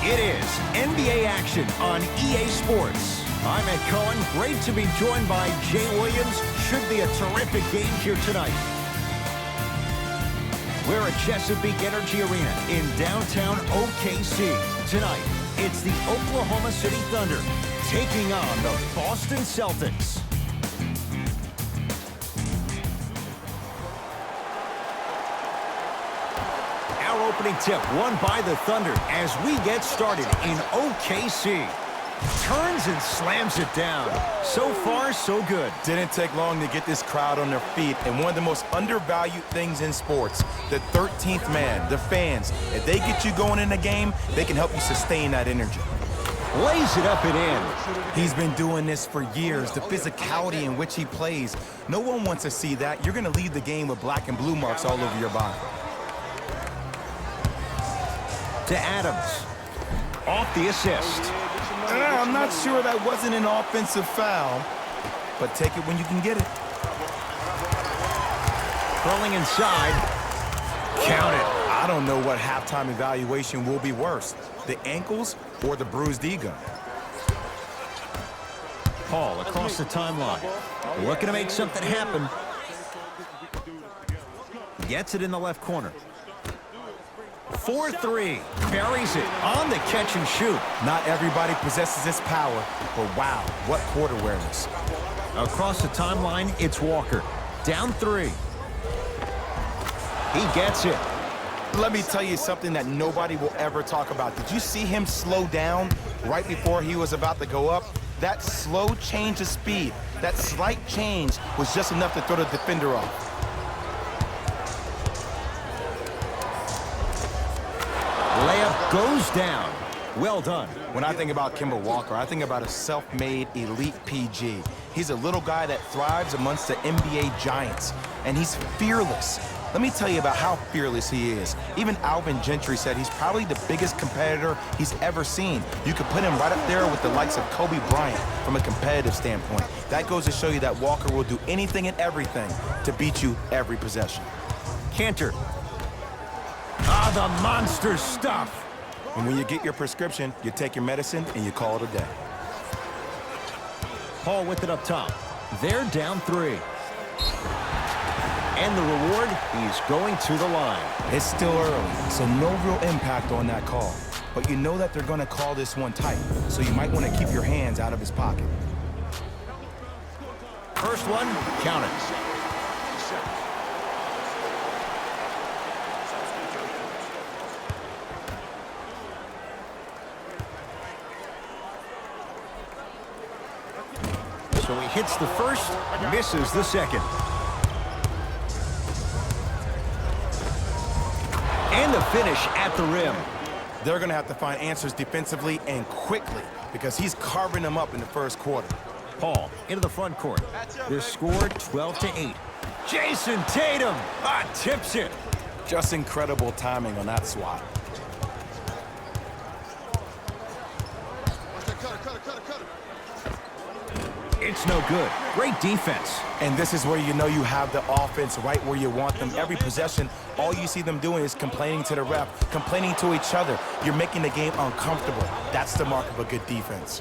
It is NBA action on EA Sports. I'm Ed Cohen. Great to be joined by Jay Williams. Should be a terrific game here tonight. We're at Chesapeake Energy Arena in downtown OKC. Tonight, it's the Oklahoma City Thunder taking on the Boston Celtics. Our opening tip won by the Thunder as we get started in OKC. Turns and slams it down. So far, so good. Didn't take long to get this crowd on their feet, and one of the most undervalued things in sports, the 13th man, the fans. If they get you going in the game, they can help you sustain that energy. Lays it up and in. He's been doing this for years, the physicality in which he plays. No one wants to see that. You're going to leave the game with black and blue marks all over your body. To Adams. Off the assist. I'm not sure that wasn't an offensive foul, but take it when you can get it. Curling inside. Count it. I don't know what halftime evaluation will be worse, the ankles or the bruised ego. Paul across the timeline. Looking to make something happen. Gets it in the left corner. 4-3. Buries it on the catch and shoot. Not everybody possesses this power, but wow, what court awareness. Across the timeline, it's Walker. Down 3. He gets it. Let me tell you something that nobody will ever talk about. Did you see him slow down right before he was about to go up? That slow change of speed, that slight change was just enough to throw the defender off. Layup goes down. Well done. When I think about Kemba Walker, I think about a self-made elite PG. He's a little guy that thrives amongst the NBA giants, and he's fearless. Let me tell you about how fearless he is. Even Alvin Gentry said he's probably the biggest competitor he's ever seen. You could put him right up there with the likes of Kobe Bryant from a competitive standpoint. That goes to show you that Walker will do anything and everything to beat you every possession. Cantor. The monster stuff. And when you get your prescription, you take your medicine and you call it a day. Paul with it up top. They're down 3. And the reward, he's going to the line. It's still early, so no real impact on that call. But you know that they're going to call this one tight, so you might want to keep your hands out of his pocket. First one, count it. So he hits the first, misses the second. And the finish at the rim. They're going to have to find answers defensively and quickly because he's carving them up in the first quarter. Paul into the front court. Their score 12-8. Jason Tatum tips it. Just incredible timing on that swat. It's no good. Great defense. And this is where you know you have the offense right where you want them. Every possession, all you see them doing is complaining to the ref, complaining to each other. You're making the game uncomfortable. That's the mark of a good defense.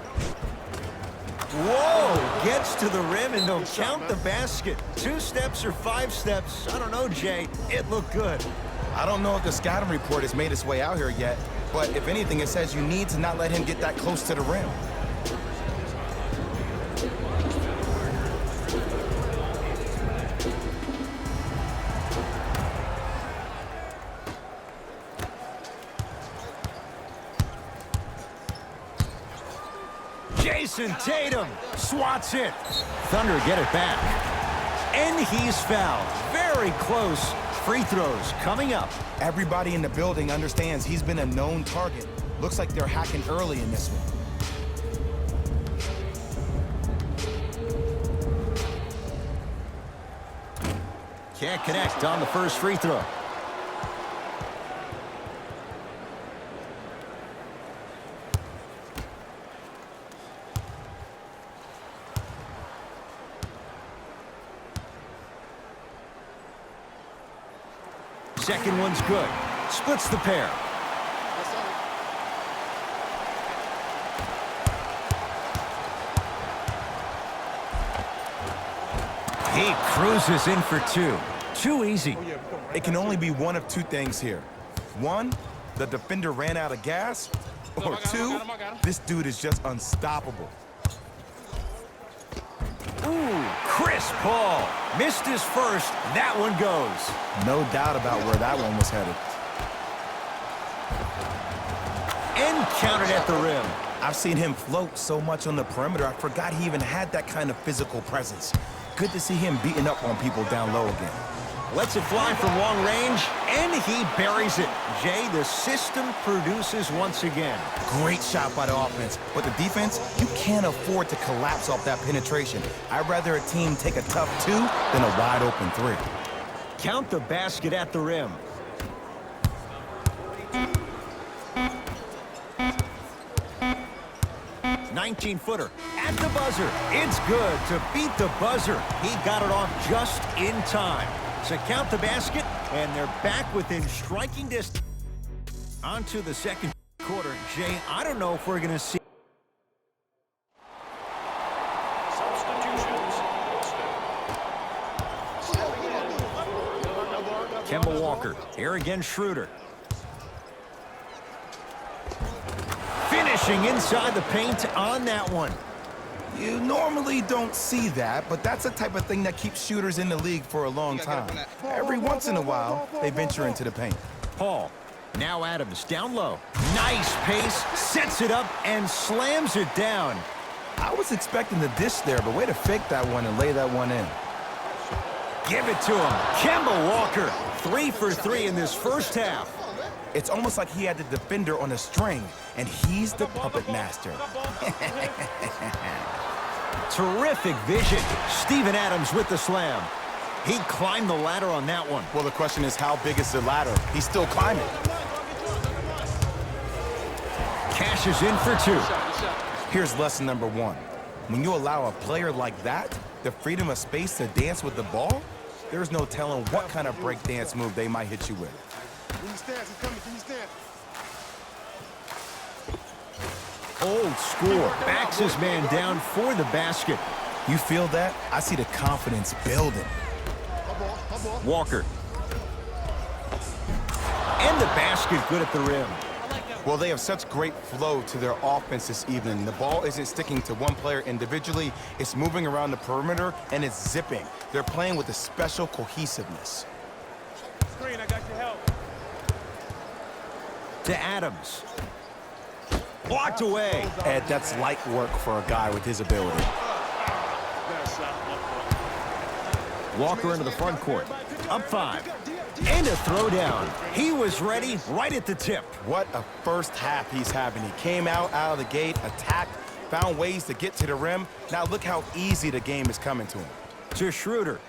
Whoa! Gets to the rim and don't count the basket. 2 steps or 5 steps. I don't know, Jay. It looked good. I don't know if the scouting report has made its way out here yet, but if anything, it says you need to not let him get that close to the rim. Jason Tatum swats it. Thunder get it back. And he's fouled. Very close. Free throws coming up. Everybody in the building understands he's been a known target. Looks like they're hacking early in this one. Can't connect on the first free throw. Second one's good. Splits the pair. He cruises in for two. Too easy. It can only be one of two things here. One, the defender ran out of gas. Or two, this dude is just unstoppable. Ooh, Chris Paul. Missed his first. That one goes. No doubt about where that one was headed. And counted at the rim. I've seen him float so much on the perimeter, I forgot he even had that kind of physical presence. Good to see him beating up on people down low again. Lets it fly from long range, and he buries it. Jay, the system produces once again. Great shot by the offense, but the defense, you can't afford to collapse off that penetration. I'd rather a team take a tough two than a wide open three. Count the basket at the rim. "19-footer at the buzzer. It's good to beat the buzzer. He got it off just in time. So count the basket, and they're back within striking distance. On to the second quarter. Jay, I don't know if we're going to see. Kemba Walker. Here again, Schroeder. Finishing inside the paint on that one. You normally don't see that, but that's the type of thing that keeps shooters in the league for a long time. Every once in a while, they venture into the paint. Paul. Now Adams down low. Nice pace. Sets it up and slams it down. I was expecting the dish there, but way to fake that one and lay that one in. Give it to him. Kemba Walker. 3 for 3 in this first half. It's almost like he had the defender on a string, and he's the puppet master. Terrific vision. Steven Adams with the slam. He climbed the ladder on that one. Well, the question is, how big is the ladder? He's still climbing. Cashes in for two. Here's lesson number one. When you allow a player like that the freedom of space to dance with the ball, there's no telling what kind of breakdance move they might hit you with. Can you stand? He's coming. Can you stand? Old score. Backs his man down for the basket. You feel that? I see the confidence building. Walker. And the basket good at the rim. Well, they have such great flow to their offense this evening. The ball isn't sticking to one player individually. It's moving around the perimeter, and it's zipping. They're playing with a special cohesiveness. Screen, I got your help. To Adams. Blocked away. Ed, that's light work for a guy with his ability. Walker into the front court. Up 5. And a throwdown. He was ready right at the tip. What a first half he's having. He came out of the gate, attacked, found ways to get to the rim. Now look how easy the game is coming to him. To Schroeder.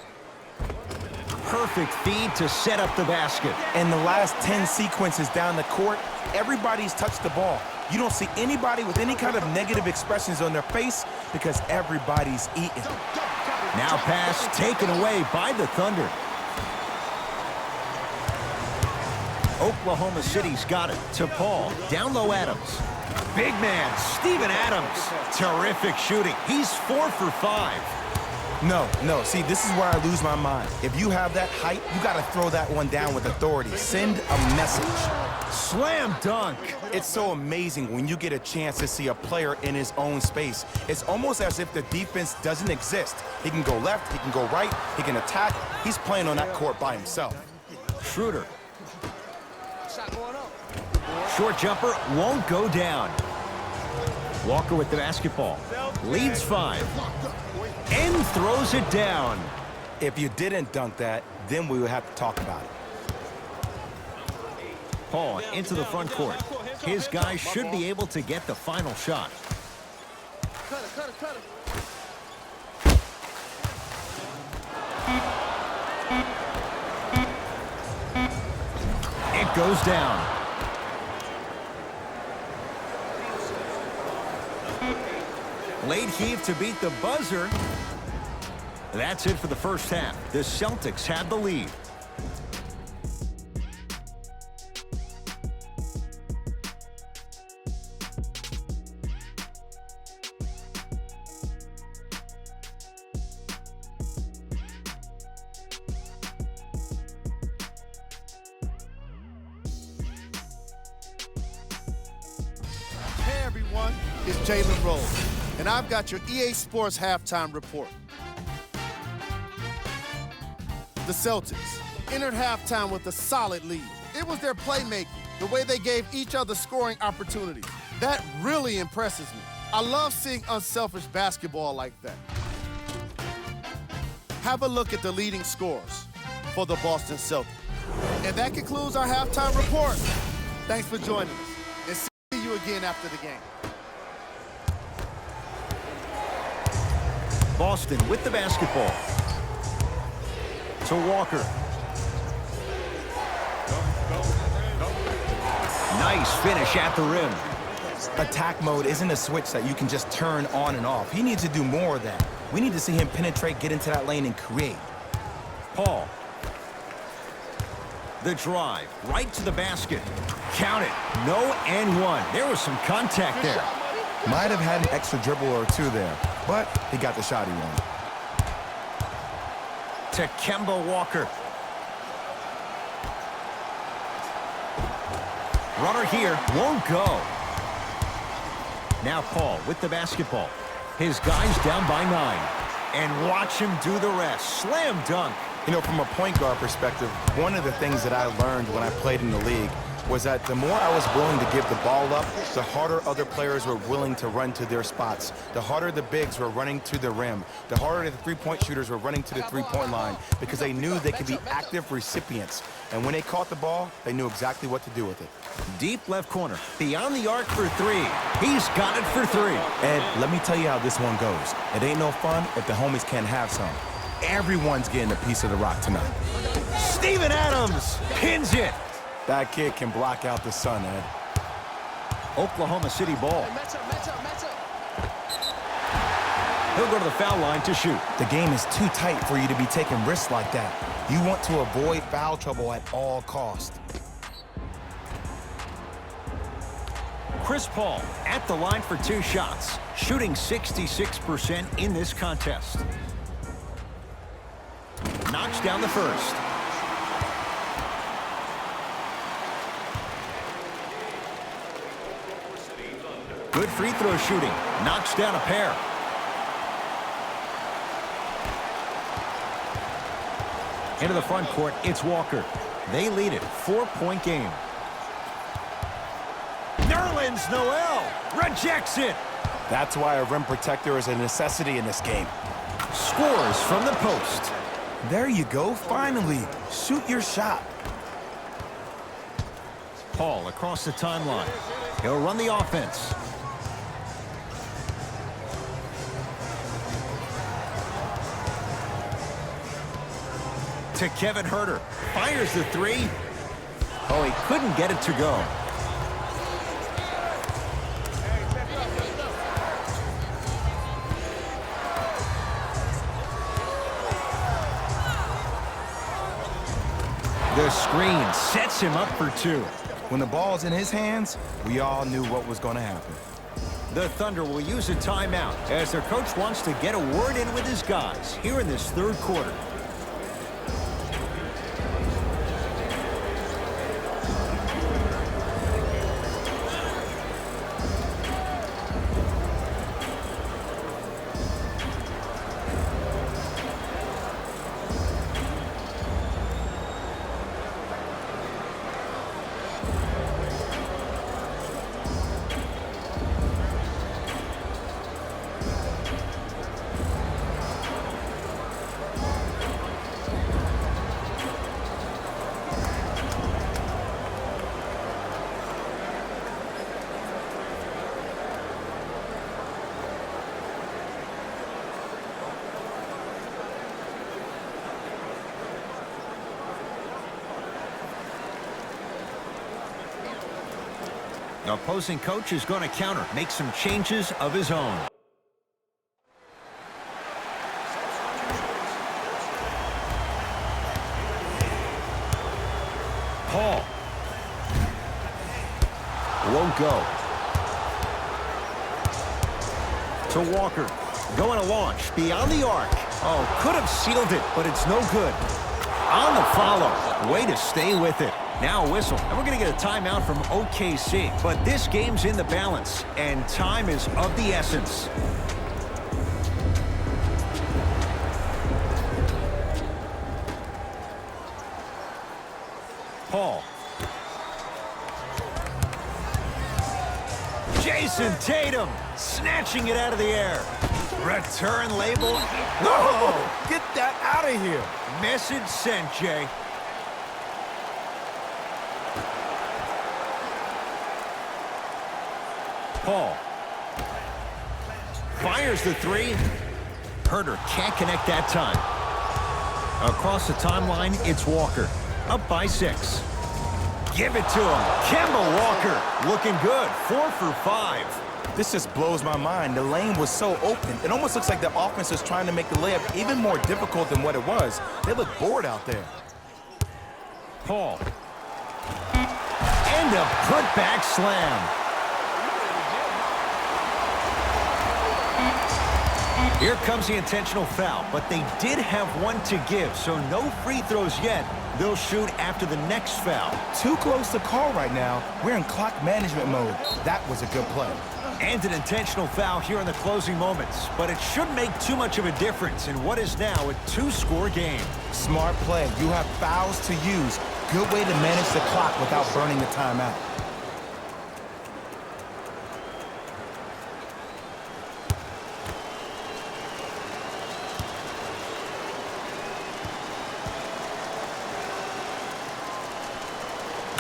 Perfect feed to set up the basket. In the last 10 sequences down the court, everybody's touched the ball. You don't see anybody with any kind of negative expressions on their face because everybody's eating. Now pass taken away by the Thunder. Oklahoma City's got it to Paul. Down low Adams. Big man, Steven Adams. Terrific shooting. He's 4 for 5. No. See, this is where I lose my mind. If you have that height, you got to throw that one down with authority. Send a message. Slam dunk. It's so amazing when you get a chance to see a player in his own space. It's almost as if the defense doesn't exist. He can go left, he can go right, he can attack. He's playing on that court by himself. Schroeder. Short jumper won't go down. Walker with the basketball. Leads 5. And throws it down. If you didn't dunk that, then we would have to talk about it. Paul into the front court. His guys should be able to get the final shot. Cut it. It goes down. Late heave to beat the buzzer. That's it for the first half. The Celtics have the lead. everyone. It's Jalen Rose, and I've got your EA Sports halftime report. The Celtics entered halftime with a solid lead. It was their playmaking, the way they gave each other scoring opportunities. That really impresses me. I love seeing unselfish basketball like that. Have a look at the leading scorers for the Boston Celtics. And that concludes our halftime report. Thanks for joining us, and see you again after the game. Boston with the basketball. To Walker. Nice finish at the rim. Attack mode isn't a switch that you can just turn on and off. He needs to do more of that. We need to see him penetrate, get into that lane, and create. Paul. The drive, right to the basket. Count it. No and one. There was some contact there. Might have had an extra dribble or two there, but he got the shot he wanted. To Kemba Walker. Runner here, won't go. Now Paul with the basketball. His guys down by 9. And watch him do the rest. Slam dunk. You know, from a point guard perspective, one of the things that I learned when I played in the league was that the more I was willing to give the ball up, the harder other players were willing to run to their spots. The harder the bigs were running to the rim. The harder the three-point shooters were running to the three-point line because they knew they could be active recipients. And when they caught the ball, they knew exactly what to do with it. Deep left corner. Beyond the arc for 3. He's got it for 3. Ed, let me tell you how this one goes. It ain't no fun if the homies can't have some. Everyone's getting a piece of the rock tonight. Steven Adams pins it. That kid can block out the sun, Ed. Oklahoma City ball. He'll go to the foul line to shoot. The game is too tight for you to be taking risks like that. You want to avoid foul trouble at all costs. Chris Paul at the line for 2 shots, shooting 66% in this contest. Knocks down the first. Good free throw shooting. Knocks down a pair. Into the front court, it's Walker. They lead it. 4-point game. Nerlens Noel rejects it. That's why a rim protector is a necessity in this game. Scores from the post. There you go, finally. Shoot your shot. Paul across the timeline. He'll run the offense. To Kevin Huerter. Fires the 3. Oh, he couldn't get it to go. The screen sets him up for 2. When the ball's in his hands, we all knew what was going to happen. The Thunder will use a timeout as their coach wants to get a word in with his guys here in this 3rd quarter. The opposing coach is going to counter, make some changes of his own. Paul. Won't go. To Walker. Going to launch beyond the arc. Oh, could have sealed it, but it's no good. On the follow. Way to stay with it. Now a whistle. And we're going to get a timeout from OKC. But this game's in the balance, and time is of the essence. Paul. Jason Tatum snatching it out of the air. Return label. No! Get that out of here. Message sent, Jay. Paul. Fires the three. Herter can't connect that time. Across the timeline, it's Walker. Up by 6. Give it to him. Kemba Walker looking good. 4 for 5. This just blows my mind. The lane was so open. It almost looks like the offense is trying to make the layup even more difficult than what it was. They look bored out there. Paul. And a putback slam. Here comes the intentional foul, but they did have one to give, so no free throws yet. They'll shoot after the next foul. Too close to call right now. We're in clock management mode. That was a good play. And an intentional foul here in the closing moments, but it shouldn't make too much of a difference in what is now a 2-score game. Smart play. You have fouls to use. Good way to manage the clock without burning the timeout.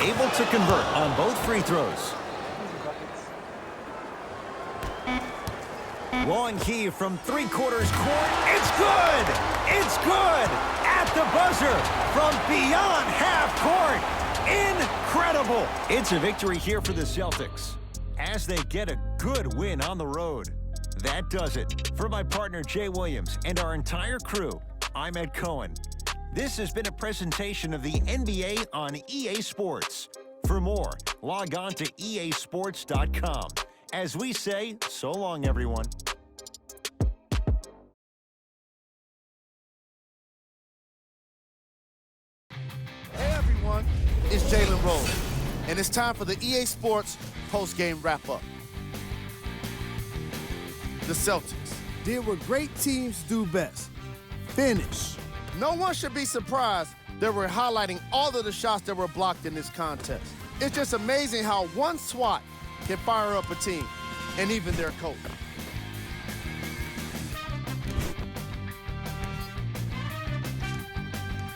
Able to convert on both free throws. Long heave from 3/4 court. It's good! It's good! At the buzzer from beyond half court. Incredible! It's a victory here for the Celtics as they get a good win on the road. That does it. For my partner Jay Williams and our entire crew, I'm Ed Cohen. This has been a presentation of the NBA on EA Sports. For more, log on to easports.com. As we say, so long, everyone. Hey everyone, it's Jalen Rose, and it's time for the EA Sports post-game wrap-up. The Celtics did what great teams do best. Finish. No one should be surprised that we're highlighting all of the shots that were blocked in this contest. It's just amazing how one swat can fire up a team, and even their coach.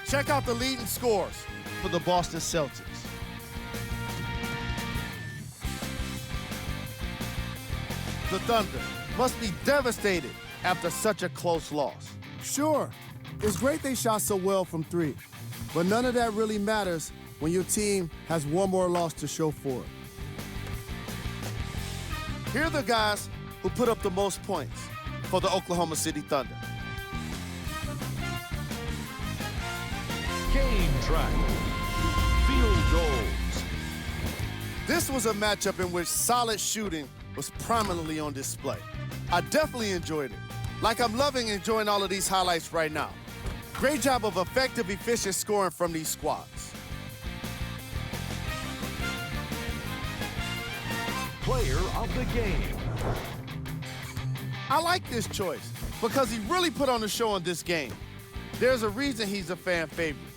Check out the leading scores for the Boston Celtics. The Thunder must be devastated after such a close loss. Sure, it's great they shot so well from 3, but none of that really matters when your team has one more loss to show for it. Here are the guys who put up the most points for the Oklahoma City Thunder. Game track. Field goals. This was a matchup in which solid shooting was prominently on display. I definitely enjoyed it. Like I'm loving enjoying all of these highlights right now. Great job of effective, efficient scoring from these squads. Player of the game. I like this choice because he really put on the show in this game. There's a reason he's a fan favorite.